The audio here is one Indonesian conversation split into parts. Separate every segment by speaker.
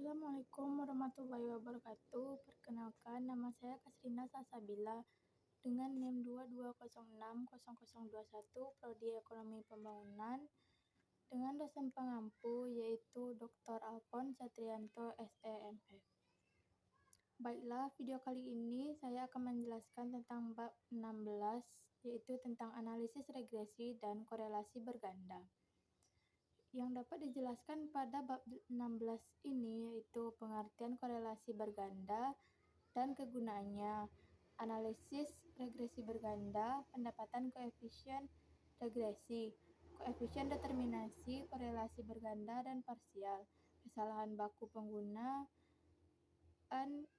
Speaker 1: Assalamualaikum warahmatullahi wabarakatuh. Perkenalkan, nama saya Kasrina Salsabila dengan NIM 22060021 Prodi Ekonomi Pembangunan dengan dosen pengampu yaitu Dr. Alphon Satrianto SEMF. Baiklah, video kali ini saya akan menjelaskan tentang bab 16 yaitu tentang analisis regresi dan korelasi berganda. Yang dapat dijelaskan pada bab 16 ini yaitu pengertian korelasi berganda dan kegunaannya, analisis regresi berganda, pendapatan koefisien regresi, koefisien determinasi, korelasi berganda dan parsial, kesalahan baku penggunaan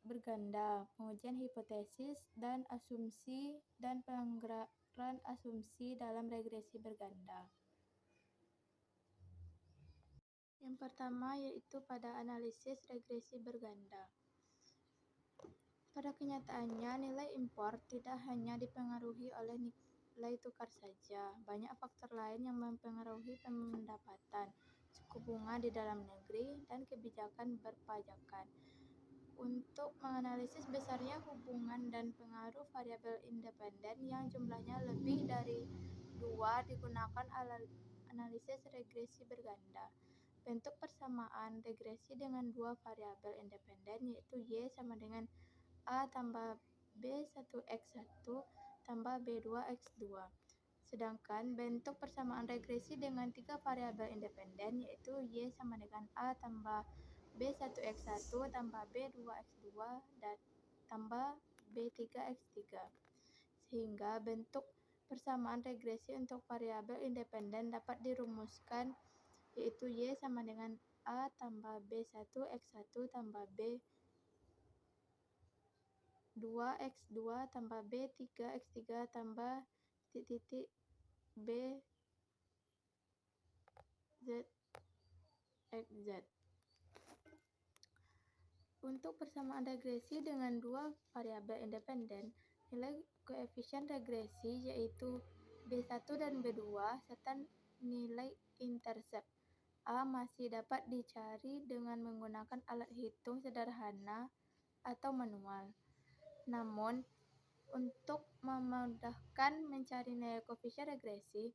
Speaker 1: berganda, pengujian hipotesis dan asumsi dan pelanggaran asumsi dalam regresi berganda. Yang pertama yaitu pada analisis regresi berganda. Pada kenyataannya, nilai impor tidak hanya dipengaruhi oleh nilai tukar saja. Banyak faktor lain yang mempengaruhi pendapatan, suku bunga di dalam negeri, dan kebijakan berpajakan. Untuk menganalisis besarnya hubungan dan pengaruh variabel independen yang jumlahnya lebih dari 2 digunakan analisis regresi berganda. Bentuk persamaan regresi dengan dua variabel independen yaitu Y sama dengan A tambah B1X1 tambah B2X2. Sedangkan bentuk persamaan regresi dengan tiga variabel independen yaitu Y sama dengan A tambah B1X1 tambah B2X2 dan tambah B3X3. Sehingga bentuk persamaan regresi untuk variabel independen dapat dirumuskan yaitu Y sama dengan A tambah B1X1 tambah B2X2 tambah B3X3 tambah titik BZXZ. Untuk persamaan regresi dengan dua variabel independen, nilai koefisien regresi yaitu B1 dan B2 serta nilai intersept A masih dapat dicari dengan menggunakan alat hitung sederhana atau manual. Namun, untuk memudahkan mencari nilai koefisien regresi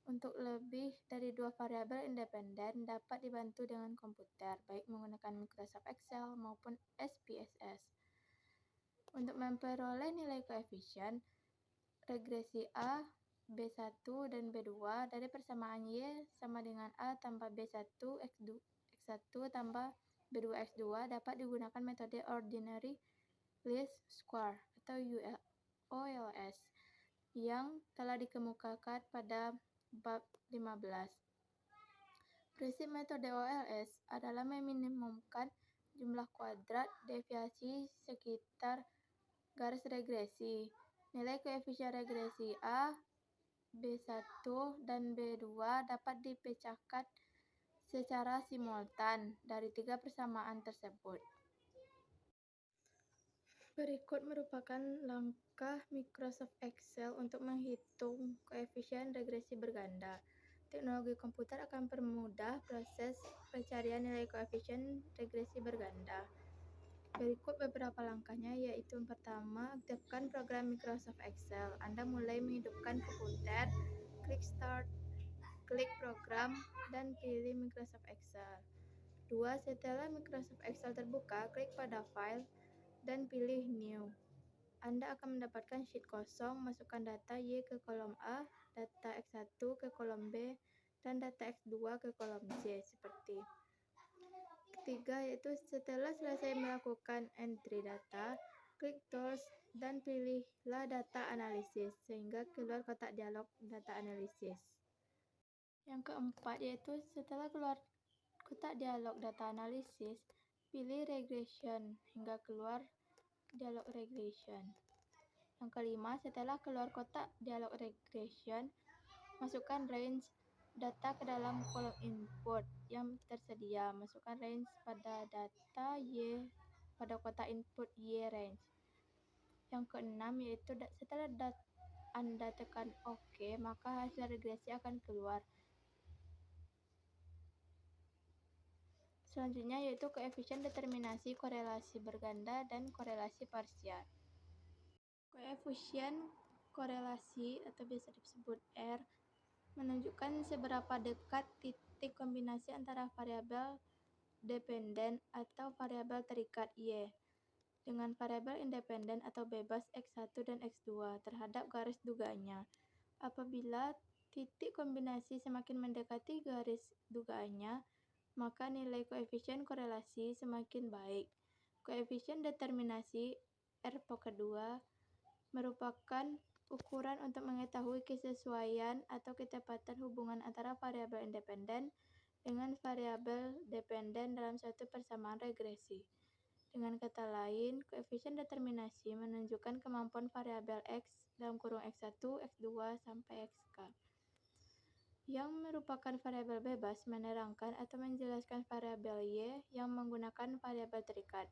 Speaker 1: untuk lebih dari dua variabel independen dapat dibantu dengan komputer, baik menggunakan Microsoft Excel maupun SPSS. Untuk memperoleh nilai koefisien regresi A, B1 dan B2 dari persamaan Y sama dengan A tambah B1X1 tambah B2X2 dapat digunakan metode ordinary least square atau OLS yang telah dikemukakan pada bab 15. Prinsip metode OLS adalah meminimumkan jumlah kuadrat deviasi sekitar garis regresi. Nilai koefisien regresi A, B1 dan B2 dapat dipecahkan secara simultan dari tiga persamaan tersebut. Berikut merupakan langkah Microsoft Excel untuk menghitung koefisien regresi berganda. Teknologi komputer akan mempermudah proses pencarian nilai koefisien regresi berganda. Berikut beberapa langkahnya yaitu yang pertama, aktifkan program Microsoft Excel. Anda mulai menghidupkan komputer, klik Start, klik Program, dan pilih Microsoft Excel. 2. Setelah Microsoft Excel terbuka, klik pada File dan pilih New. Anda akan mendapatkan sheet kosong, masukkan data Y ke kolom A, data X1 ke kolom B, dan data X2 ke kolom C seperti. Ketiga yaitu setelah selesai melakukan entry data, klik Tools dan pilihlah data analisis sehingga keluar kotak dialog data analisis. Yang keempat yaitu setelah keluar kotak dialog data analisis, pilih regression hingga keluar dialog regression. Yang kelima, setelah keluar kotak dialog regression, masukkan range data ke dalam kolom input yang tersedia. Masukkan range pada data Y pada kotak input Y range. Yang keenam yaitu setelah Anda tekan OK, maka hasil regresi akan keluar. Selanjutnya yaitu koefisien determinasi korelasi berganda dan korelasi parsial. Koefisien korelasi atau biasa disebut R menunjukkan seberapa dekat titik kombinasi antara variabel dependen atau variabel terikat Y dengan variabel independen atau bebas X1 dan X2 terhadap garis dugaannya. Apabila titik kombinasi semakin mendekati garis dugaannya, maka nilai koefisien korelasi semakin baik. Koefisien determinasi R2 merupakan ukuran untuk mengetahui kesesuaian atau ketepatan hubungan antara variabel independen dengan variabel dependen dalam suatu persamaan regresi. Dengan kata lain, koefisien determinasi menunjukkan kemampuan variabel X (X1, X2, sampai Xk) yang merupakan variabel bebas menerangkan atau menjelaskan variabel Y yang menggunakan variabel terikat.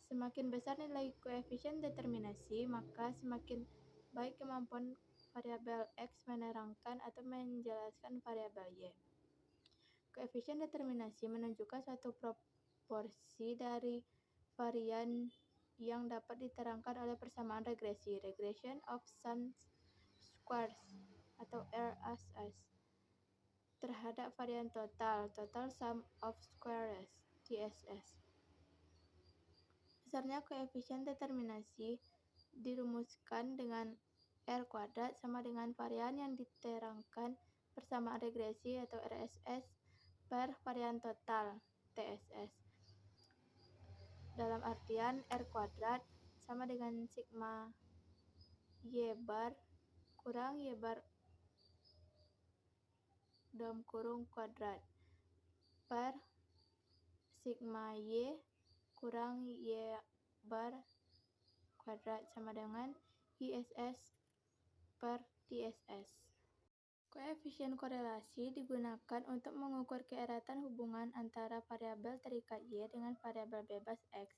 Speaker 1: Semakin besar nilai koefisien determinasi, maka semakin baik kemampuan variabel X menerangkan atau menjelaskan variabel Y. Koefisien determinasi menunjukkan suatu proporsi dari varian yang dapat diterangkan oleh persamaan regresi, regression of sum squares atau RSS, terhadap varian total, total sum of squares, TSS. Besarnya koefisien determinasi dirumuskan dengan R kuadrat sama dengan varian yang diterangkan persamaan regresi atau RSS per varian total, TSS. Dalam artian R kuadrat sama dengan sigma Y bar kurang Y bar dalam kurung kuadrat per sigma Y kurang Y bar kuadrat sama dengan ISS per TSS. Koefisien korelasi digunakan untuk mengukur keeratan hubungan antara variabel terikat Y dengan variabel bebas X.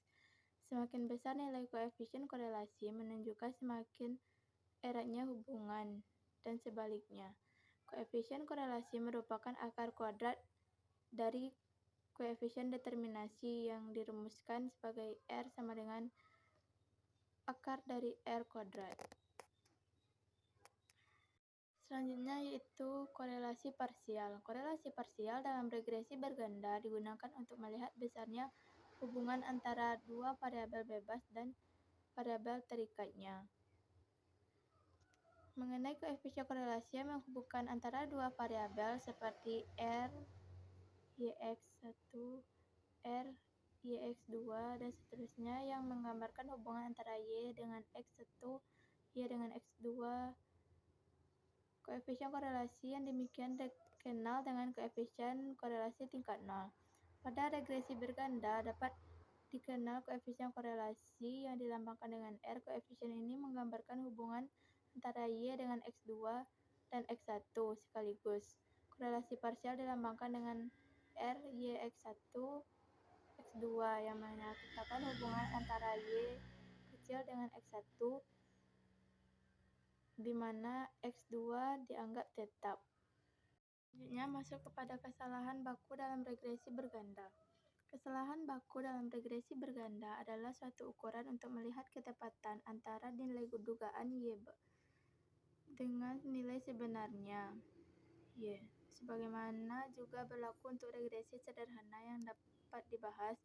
Speaker 1: Semakin besar nilai koefisien korelasi menunjukkan semakin eratnya hubungan, dan sebaliknya. Koefisien korelasi merupakan akar kuadrat dari koefisien determinasi yang dirumuskan sebagai R sama dengan akar dari R kuadrat. Selanjutnya yaitu korelasi parsial. Korelasi parsial dalam regresi berganda digunakan untuk melihat besarnya hubungan antara dua variabel bebas dan variabel terikatnya. Mengenai koefisien korelasi yang menghubungkan antara dua variabel seperti R, Yx1, R, Yx2, dan seterusnya yang menggambarkan hubungan antara Y dengan X1, Y dengan X2. Koefisien korelasi yang demikian dikenal dengan koefisien korelasi tingkat nol. Pada regresi berganda dapat dikenal koefisien korelasi yang dilambangkan dengan R. Koefisien ini menggambarkan hubungan antara Y dengan X2 dan X1 sekaligus. Korelasi parsial dilambangkan dengan R, Yx1, X2 yang menyatakan hubungan antara Y kecil dengan X1 di mana X2 dianggap tetap. Selanjutnya masuk kepada kesalahan baku dalam regresi berganda. Kesalahan baku dalam regresi berganda adalah suatu ukuran untuk melihat ketepatan antara nilai dugaan Y dengan nilai sebenarnya Y. Sebagaimana juga berlaku untuk regresi sederhana yang dapat dibahas.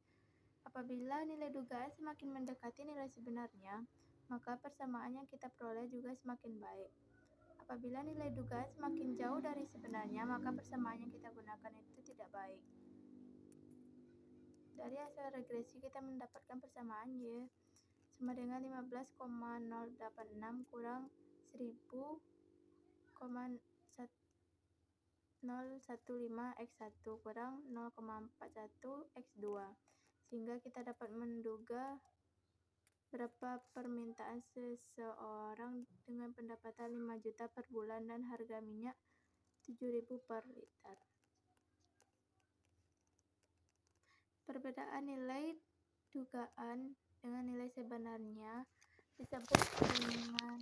Speaker 1: Apabila nilai dugaan semakin mendekati nilai sebenarnya, maka persamaan yang kita peroleh juga semakin baik. Apabila nilai dugaan semakin jauh dari sebenarnya, maka persamaan yang kita gunakan itu tidak baik. Dari hasil regresi kita mendapatkan persamaan Y sama dengan 15,086 kurang 1000,015 X1 kurang 0,41 X2, sehingga kita dapat menduga berapa permintaan seseorang dengan pendapatan 5 juta per bulan dan harga minyak 7.000 per liter. Perbedaan nilai dugaan dengan nilai sebenarnya disebut dengan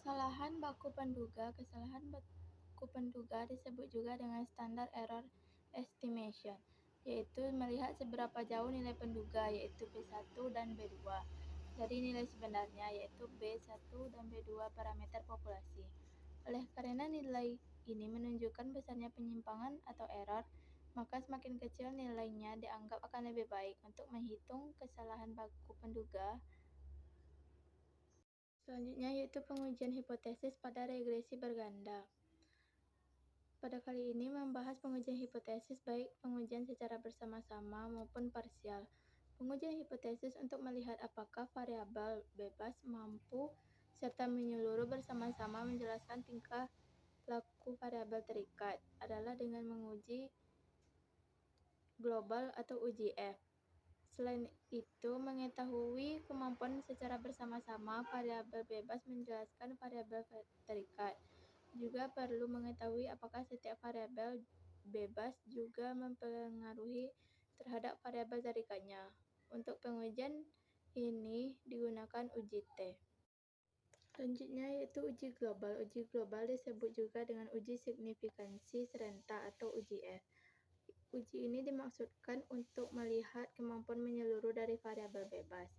Speaker 1: kesalahan baku penduga. Kesalahan baku penduga disebut juga dengan standard error estimation. yaitu melihat seberapa jauh nilai penduga, yaitu B1 dan B2, dari nilai sebenarnya, yaitu B1 dan B2 parameter populasi. Oleh karena nilai ini menunjukkan besarnya penyimpangan atau error, maka semakin kecil nilainya dianggap akan lebih baik untuk menghitung kesalahan baku penduga. Selanjutnya yaitu pengujian hipotesis pada regresi berganda. Pada kali ini membahas pengujian hipotesis baik pengujian secara bersama-sama maupun parsial. Pengujian hipotesis untuk melihat apakah variabel bebas mampu serta menyeluruh bersama-sama menjelaskan tingkah laku variabel terikat adalah dengan menguji global atau uji F. Selain itu, mengetahui kemampuan secara bersama-sama variabel bebas menjelaskan variabel terikat. Juga perlu mengetahui apakah setiap variabel bebas juga mempengaruhi terhadap variabel terikatnya. Untuk pengujian ini digunakan uji T. Selanjutnya yaitu uji global. Uji global disebut juga dengan uji signifikansi serentak atau uji F. Uji ini dimaksudkan untuk melihat kemampuan menyeluruh dari variabel bebas,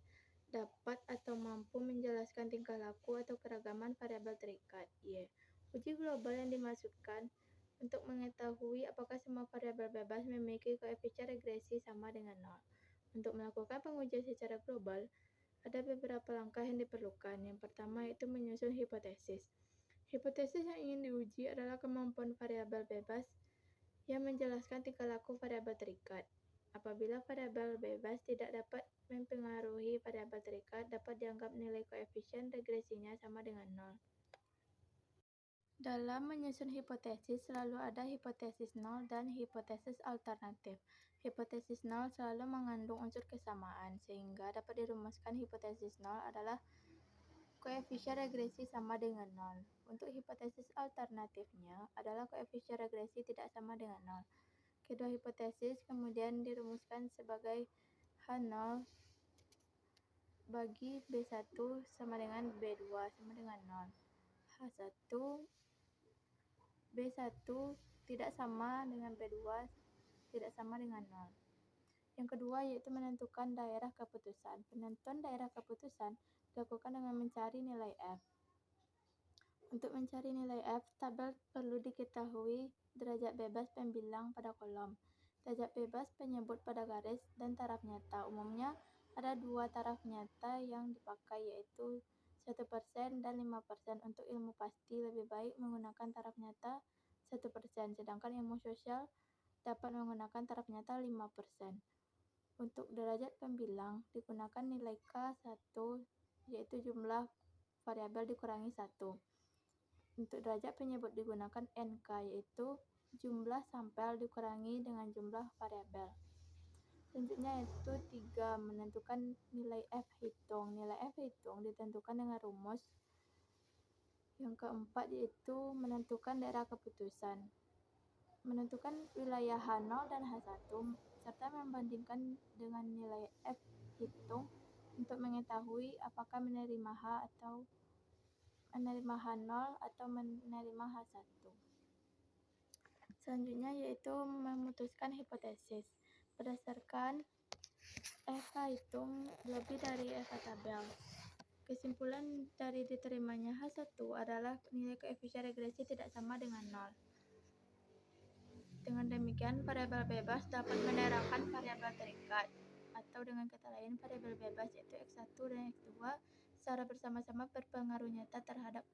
Speaker 1: dapat atau mampu menjelaskan tingkah laku atau keragaman variabel terikat, Y. Uji global yang dimaksudkan untuk mengetahui apakah semua variabel bebas memiliki koefisien regresi sama dengan 0. Untuk melakukan pengujian secara global, ada beberapa langkah yang diperlukan. Yang pertama yaitu menyusun hipotesis. Hipotesis yang ingin diuji adalah kemampuan variabel bebas yang menjelaskan tingkah laku variabel terikat. Apabila variabel bebas tidak dapat mempengaruhi variabel terikat, dapat dianggap nilai koefisien regresinya sama dengan 0. Dalam menyusun hipotesis, selalu ada hipotesis 0 dan hipotesis alternatif. Hipotesis 0 selalu mengandung unsur kesamaan, sehingga dapat dirumuskan hipotesis 0 adalah koefisien regresi sama dengan 0. Untuk hipotesis alternatifnya adalah koefisien regresi tidak sama dengan 0. Kedua hipotesis kemudian dirumuskan sebagai H0 bagi B1 sama dengan B2 sama dengan 0. H1 B1 tidak sama dengan B2 tidak sama dengan 0. Yang kedua yaitu menentukan daerah keputusan. Penentuan daerah keputusan dilakukan dengan mencari nilai F. Untuk mencari nilai F, tabel perlu diketahui derajat bebas pembilang pada kolom, derajat bebas penyebut pada garis, dan taraf nyata. Umumnya ada dua taraf nyata yang dipakai yaitu 1% dan 5%. Untuk ilmu pasti lebih baik menggunakan taraf nyata 1%, sedangkan ilmu sosial dapat menggunakan taraf nyata 5%. Untuk derajat pembilang digunakan nilai K1 yaitu jumlah variabel dikurangi 1. Untuk derajat penyebut digunakan NK yaitu jumlah sampel dikurangi dengan jumlah variabel. Selanjutnya yaitu 3. Menentukan nilai F hitung. Nilai F hitung ditentukan dengan rumus. Yang keempat yaitu menentukan daerah keputusan. Menentukan wilayah H0 dan H1 serta membandingkan dengan nilai F hitung untuk mengetahui apakah menerima H atau menerima H0 atau menerima H1. Selanjutnya yaitu memutuskan hipotesis. Berdasarkan FH hitung lebih dari FH tabel. Kesimpulan dari diterimanya H1 adalah nilai koefisien regresi tidak sama dengan 0. Dengan demikian, variabel bebas dapat menerangkan variabel terikat, atau dengan kata lain, variabel bebas yaitu X1 dan X2 secara bersama-sama berpengaruh nyata terhadap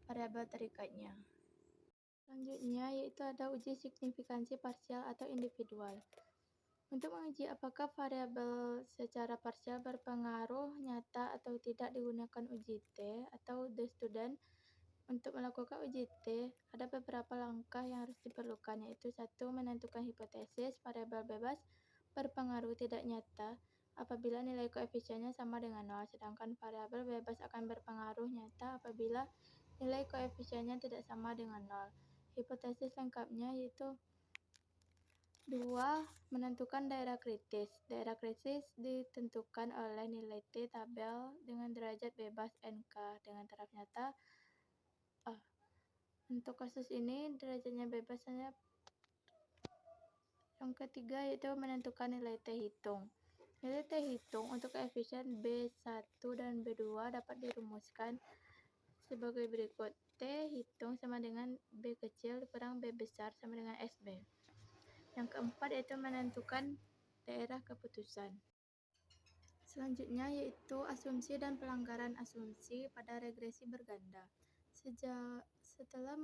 Speaker 1: variabel terikatnya. Selanjutnya yaitu ada uji signifikansi parsial atau individual. Untuk menguji apakah variabel secara parsial berpengaruh nyata atau tidak digunakan uji T atau the student. Untuk melakukan uji T, ada beberapa langkah yang harus diperlukan, yaitu 1. Menentukan hipotesis variabel bebas berpengaruh tidak nyata apabila nilai koefisiennya sama dengan 0, sedangkan variabel bebas akan berpengaruh nyata apabila nilai koefisiennya tidak sama dengan 0. Hipotesis lengkapnya yaitu 2. Menentukan daerah kritis. Daerah kritis ditentukan oleh nilai T tabel dengan derajat bebas NK dengan taraf nyata. Untuk kasus ini derajatnya bebas hanya Yang ketiga yaitu menentukan nilai T hitung. Nilai T hitung untuk koefisien B1 dan B2 dapat dirumuskan sebagai berikut. T hitung sama dengan B kecil kurang B besar sama dengan SB. Yang keempat yaitu menentukan daerah keputusan. Selanjutnya yaitu asumsi dan pelanggaran asumsi pada regresi berganda. Setelah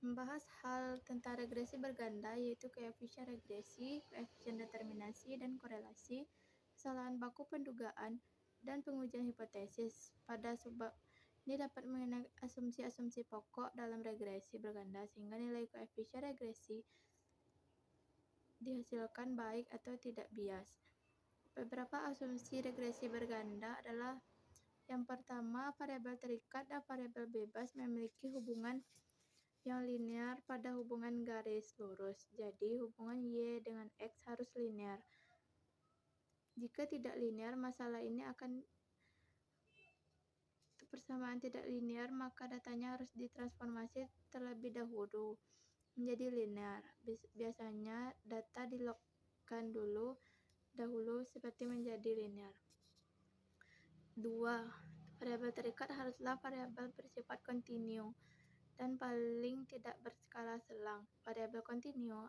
Speaker 1: membahas hal tentang regresi berganda yaitu koefisien regresi, koefisien determinasi, dan korelasi, kesalahan baku pendugaan, dan pengujian hipotesis. Pada subbab ini dapat mengenai asumsi-asumsi pokok dalam regresi berganda sehingga nilai koefisien regresi dihasilkan baik atau tidak bias. Beberapa asumsi regresi berganda adalah yang pertama, variabel terikat dan variabel bebas memiliki hubungan yang linear pada hubungan garis lurus. Jadi, hubungan Y dengan X harus linear. Jika tidak linear, masalah ini akan persamaan tidak linear, maka datanya harus ditransformasi terlebih dahulu menjadi linear. Biasanya data dilogkan dahulu seperti menjadi linear. 2. Variabel terikat haruslah variabel bersifat kontinu dan paling tidak berskala selang. Variabel kontinu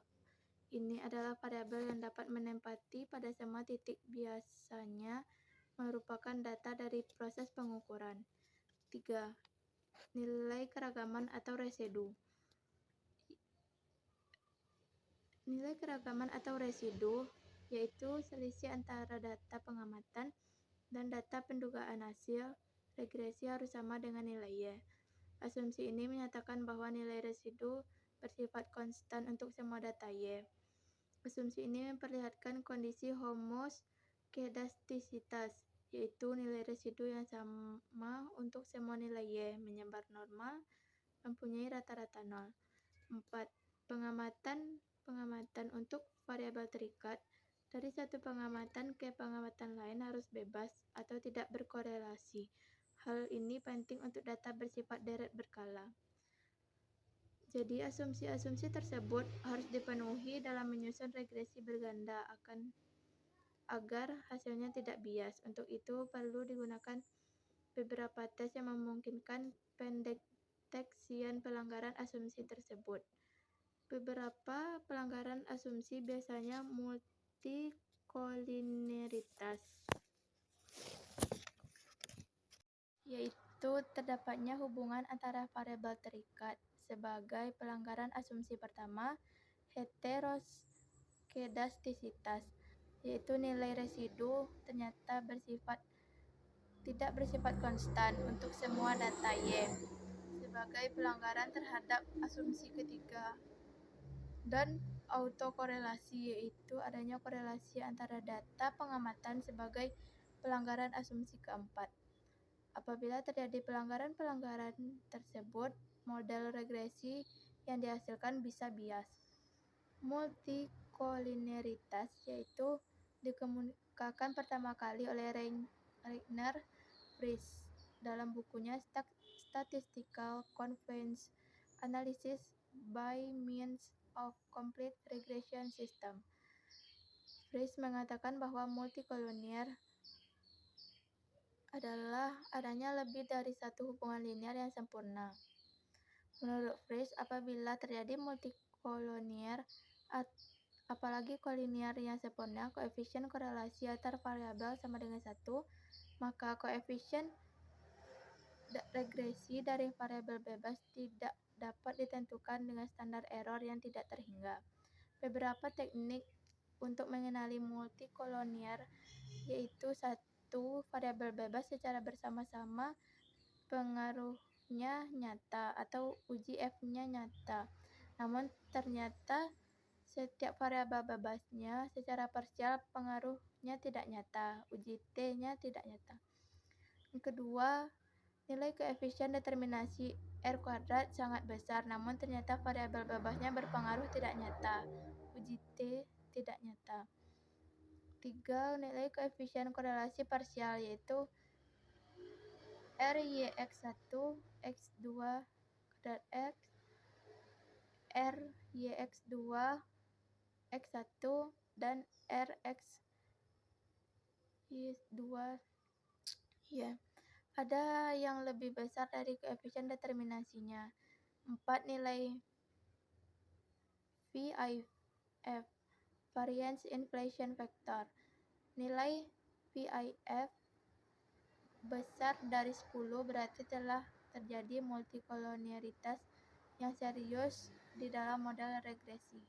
Speaker 1: ini adalah variabel yang dapat menempati pada semua titik, biasanya merupakan data dari proses pengukuran. 3. Nilai keragaman atau residu. Nilai keragaman atau residu yaitu selisih antara data pengamatan dan data pendugaan hasil regresi harus sama dengan nilai Y. Asumsi ini menyatakan bahwa nilai residu bersifat konstan untuk semua data Y. Asumsi ini memperlihatkan kondisi homoskedastisitas, yaitu nilai residu yang sama untuk semua nilai Y, menyebar normal, mempunyai rata-rata nol. 4. Pengamatan untuk variabel terikat. Dari satu pengamatan ke pengamatan lain harus bebas atau tidak berkorelasi. Hal ini penting untuk data bersifat deret berkala. Jadi, asumsi-asumsi tersebut harus dipenuhi dalam menyusun regresi berganda agar hasilnya tidak bias. Untuk itu, perlu digunakan beberapa tes yang memungkinkan pendeteksian pelanggaran asumsi tersebut. Beberapa pelanggaran asumsi biasanya multikolineritas, yaitu terdapatnya hubungan antara variabel terikat. Sebagai pelanggaran asumsi pertama, heteroskedastisitas, yaitu nilai residu ternyata tidak bersifat konstan untuk semua data Y. Sebagai pelanggaran terhadap asumsi ketiga, dan autokorelasi, yaitu adanya korelasi antara data pengamatan sebagai pelanggaran asumsi keempat. Apabila terjadi pelanggaran-pelanggaran tersebut, model regresi yang dihasilkan bisa bias. Multikolineritas yaitu dikemukakan pertama kali oleh Reiner Friis dalam bukunya Statistical Convenience Analysis by Means of Complete Regression System. Friis mengatakan bahwa multikolinier adalah adanya lebih dari satu hubungan linear yang sempurna. Menurut Friis, apabila terjadi multikolinier, apalagi kolinier yang sempurna, koefisien korelasi antar variabel sama dengan 1, maka koefisien regresi dari variabel bebas tidak dapat ditentukan dengan standar error yang tidak terhingga. Beberapa teknik untuk mengenali multikolinier yaitu 1. Variabel bebas secara bersama-sama pengaruhnya nyata atau uji F-nya nyata. Namun ternyata setiap variabel bebasnya secara parsial pengaruhnya tidak nyata, uji T-nya tidak nyata. Yang kedua, nilai koefisien determinasi R² sangat besar, namun ternyata variabel bebasnya berpengaruh tidak nyata, uji T tidak nyata. 3. Nilai koefisien korelasi parsial yaitu RYX1, X2 kuadrat X, RYX2 X1 dan RX2. Ya, ada yang lebih besar dari koefisien determinasinya. 4 nilai VIF, variance inflation factor. Nilai VIF besar dari 10 berarti telah terjadi multikolonialitas yang serius di dalam model regresi.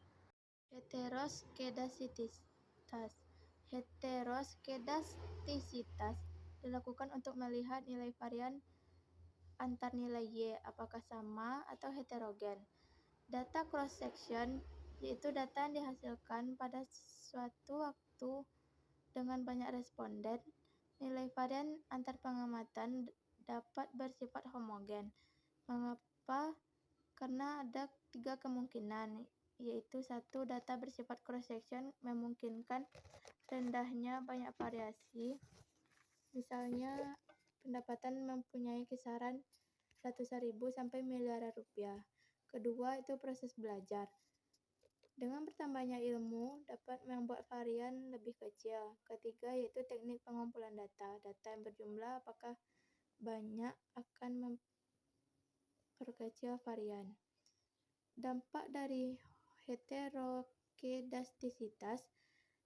Speaker 1: Heteroskedastisitas dilakukan untuk melihat nilai varian antar nilai Y apakah sama atau heterogen. Data cross-section yaitu data yang dihasilkan pada suatu waktu dengan banyak responden. Nilai varian antar pengamatan dapat bersifat homogen. Mengapa? Karena ada 3 kemungkinan, yaitu 1. Data bersifat cross-section memungkinkan rendahnya banyak variasi. Misalnya, pendapatan mempunyai kisaran ratusan ribu sampai miliaran rupiah. Kedua, itu proses belajar. Dengan bertambahnya ilmu dapat membuat varian lebih kecil. Ketiga, yaitu teknik pengumpulan data. Data yang berjumlah apakah banyak akan memperkecil varian. Dampak dari heterokedastisitas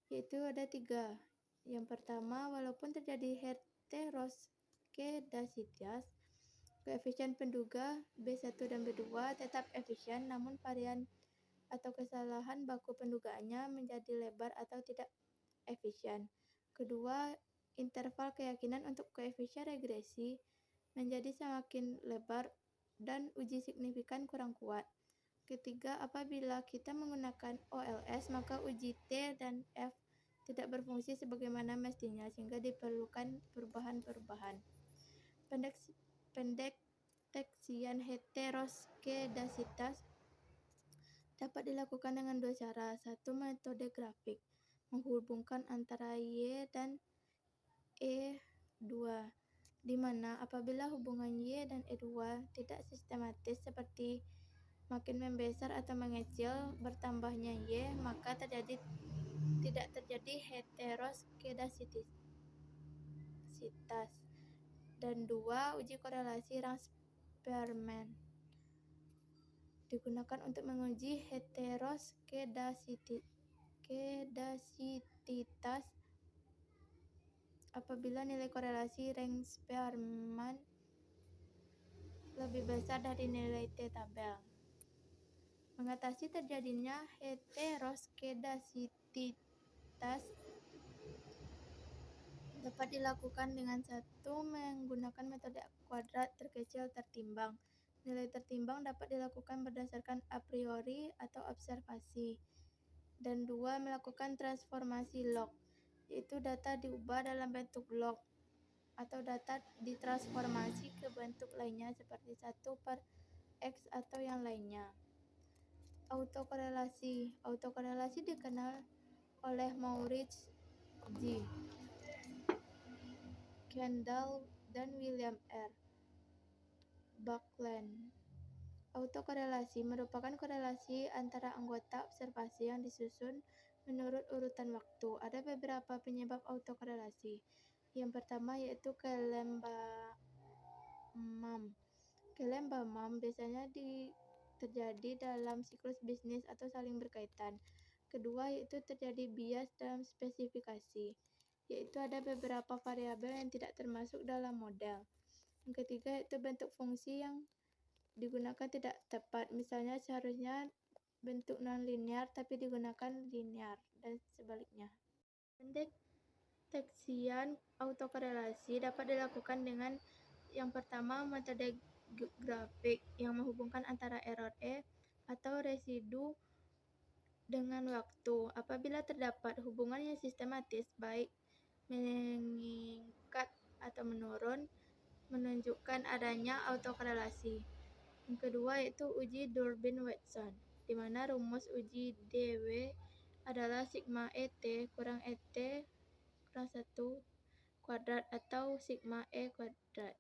Speaker 1: yaitu ada 3. Yang pertama, walaupun terjadi heteroskedastisitas, koefisien penduga B1 dan B2 tetap efisien, namun varian atau kesalahan baku pendugaannya menjadi lebar atau tidak efisien. Kedua, interval keyakinan untuk koefisien regresi menjadi semakin lebar dan uji signifikan kurang kuat. Ketiga, apabila kita menggunakan OLS, maka uji T dan F tidak berfungsi sebagaimana mestinya, sehingga diperlukan perubahan-perubahan. Pendeteksian heteroskedastisitas dapat dilakukan dengan 2 cara. 1. Metode grafik, menghubungkan antara Y dan E2, di mana apabila hubungan Y dan E2 tidak sistematis seperti makin membesar atau mengecil bertambahnya Y, maka tidak terjadi heteroskedastisitas. Dan 2. Uji korelasi Rang-Spearman digunakan untuk menguji heteroskedastisitas apabila nilai korelasi Rang-Spearman lebih besar dari nilai T tabel. Mengatasi terjadinya heteroskedastisitas dapat dilakukan dengan 1. Menggunakan metode kuadrat terkecil tertimbang. Nilai tertimbang dapat dilakukan berdasarkan a priori atau observasi. Dan 2. Melakukan transformasi log, yaitu data diubah dalam bentuk log atau data ditransformasi ke bentuk lainnya seperti 1/X atau yang lainnya. Autokorelasi dikenal oleh Maurice G. Kendall dan William R. Buckland. Autokorelasi merupakan korelasi antara anggota observasi yang disusun menurut urutan waktu. Ada beberapa penyebab autokorelasi. Yang pertama yaitu kelembaman. Kelembaman biasanya terjadi dalam siklus bisnis atau saling berkaitan. Kedua yaitu terjadi bias dalam spesifikasi, yaitu ada beberapa variabel yang tidak termasuk dalam model. Yang ketiga yaitu bentuk fungsi yang digunakan tidak tepat, misalnya seharusnya bentuk non-linear tapi digunakan linear dan sebaliknya. Pendeteksian autokorelasi dapat dilakukan dengan yang pertama metode grafik yang menghubungkan antara error E atau residu dengan waktu. Apabila terdapat hubungan yang sistematis baik meningkat atau menurun, menunjukkan adanya autokorelasi. Yang kedua yaitu uji Durbin-Watson, di mana rumus uji DW adalah sigma ET kurang ET kurang 1 kuadrat atau sigma E kuadrat.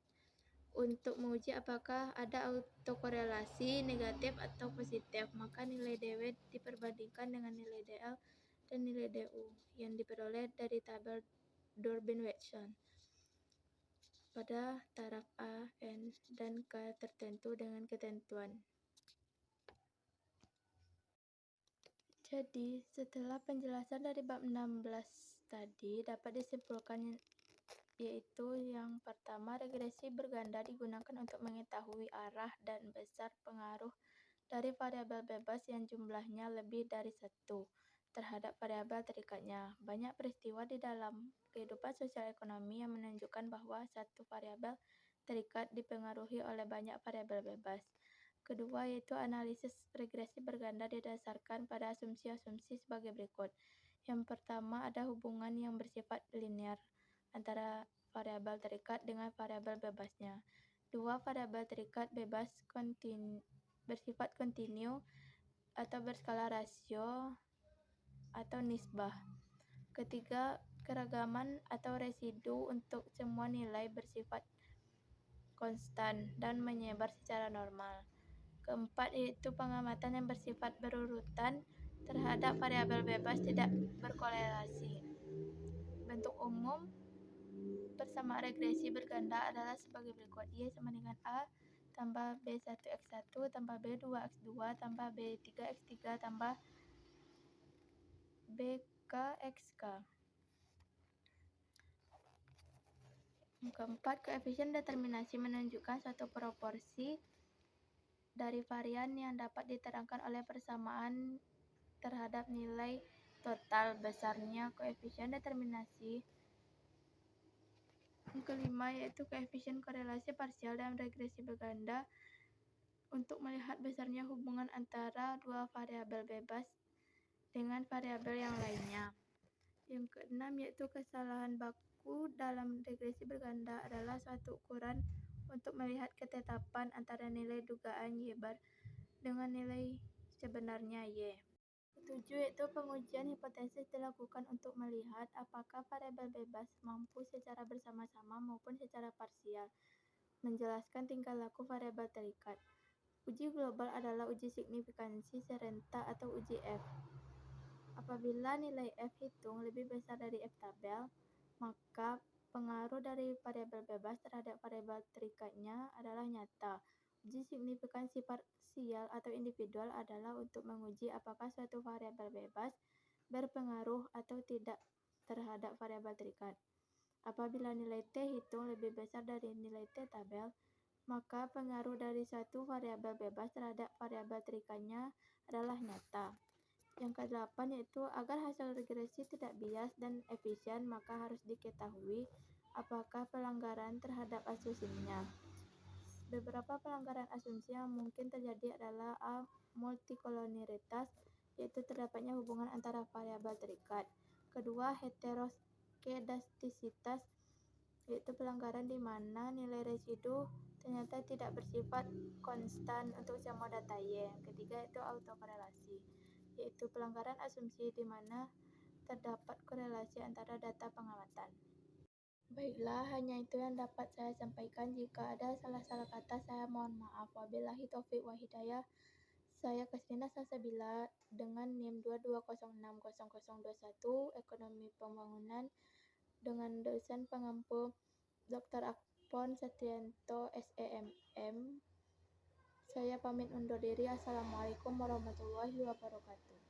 Speaker 1: untuk menguji apakah ada autokorelasi negatif atau positif, maka nilai DW diperbandingkan dengan nilai DL dan nilai DU yang diperoleh dari tabel Durbin-Watson pada taraf A, N, dan K tertentu dengan ketentuan. Jadi, setelah penjelasan dari bab 16 tadi dapat disimpulkan yaitu yang pertama, regresi berganda digunakan untuk mengetahui arah dan besar pengaruh dari variabel bebas yang jumlahnya lebih dari satu terhadap variabel terikatnya. Banyak peristiwa di dalam kehidupan sosial ekonomi yang menunjukkan bahwa satu variabel terikat dipengaruhi oleh banyak variabel bebas. Kedua, yaitu analisis regresi berganda didasarkan pada asumsi-asumsi sebagai berikut. Yang pertama, ada hubungan yang bersifat linear antara variabel terikat dengan variabel bebasnya. Dua, variabel terikat bebas bersifat kontinu atau berskala rasio atau nisbah. Ketiga, keragaman atau residu untuk semua nilai bersifat konstan dan menyebar secara normal. Keempat, yaitu pengamatan yang bersifat berurutan terhadap variabel bebas tidak berkorelasi. Bentuk umum persamaan regresi berganda adalah sebagai berikut. Y sama dengan A tambah B1X1 tambah B2X2 tambah B3X3 tambah BKXK. Yang keempat, koefisien determinasi menunjukkan suatu proporsi dari varian yang dapat diterangkan oleh persamaan terhadap nilai total besarnya koefisien determinasi. Yang kelima, yaitu koefisien korelasi parsial dalam regresi berganda untuk melihat besarnya hubungan antara dua variabel bebas dengan variabel yang lainnya. Yang keenam, yaitu kesalahan baku dalam regresi berganda adalah suatu ukuran untuk melihat ketetapan antara nilai dugaan Y bar dengan nilai sebenarnya Y. Ketujuh, yaitu pengujian hipotesis dilakukan untuk melihat apakah variabel bebas mampu secara bersama-sama maupun secara parsial menjelaskan tingkah laku variabel terikat. Uji global adalah uji signifikansi serentak atau uji F. Apabila nilai F hitung lebih besar dari F tabel, maka pengaruh dari variabel bebas terhadap variabel terikatnya adalah nyata. Uji signifikansi parsial atau individual adalah untuk menguji apakah suatu variabel bebas berpengaruh atau tidak terhadap variabel terikat. Apabila nilai T hitung lebih besar dari nilai T tabel, maka pengaruh dari suatu variabel bebas terhadap variabel terikatnya adalah nyata. Yang ke-8, yaitu agar hasil regresi tidak bias dan efisien, maka harus diketahui apakah pelanggaran terhadap asumsinya. Beberapa pelanggaran asumsi yang mungkin terjadi adalah A. Multikolonialitas, yaitu terdapatnya hubungan antara variabel terikat. Kedua, heterokedastisitas, yaitu pelanggaran di mana nilai residu ternyata tidak bersifat konstan untuk semua data Y. Yang ketiga, yaitu autokorelasi, yaitu pelanggaran asumsi di mana terdapat korelasi antara data pengamatan. Baiklah, hanya itu yang dapat saya sampaikan. Jika ada salah-salah kata, saya mohon maaf. Wabillahi taufiq wa hidayah. Saya Kasrina Salsabila dengan NIM 22060021 Ekonomi Pembangunan dengan dosen pengampu Dr. Akpon Satrianto SEMM. Saya pamit undur diri. Assalamualaikum warahmatullahi wabarakatuh.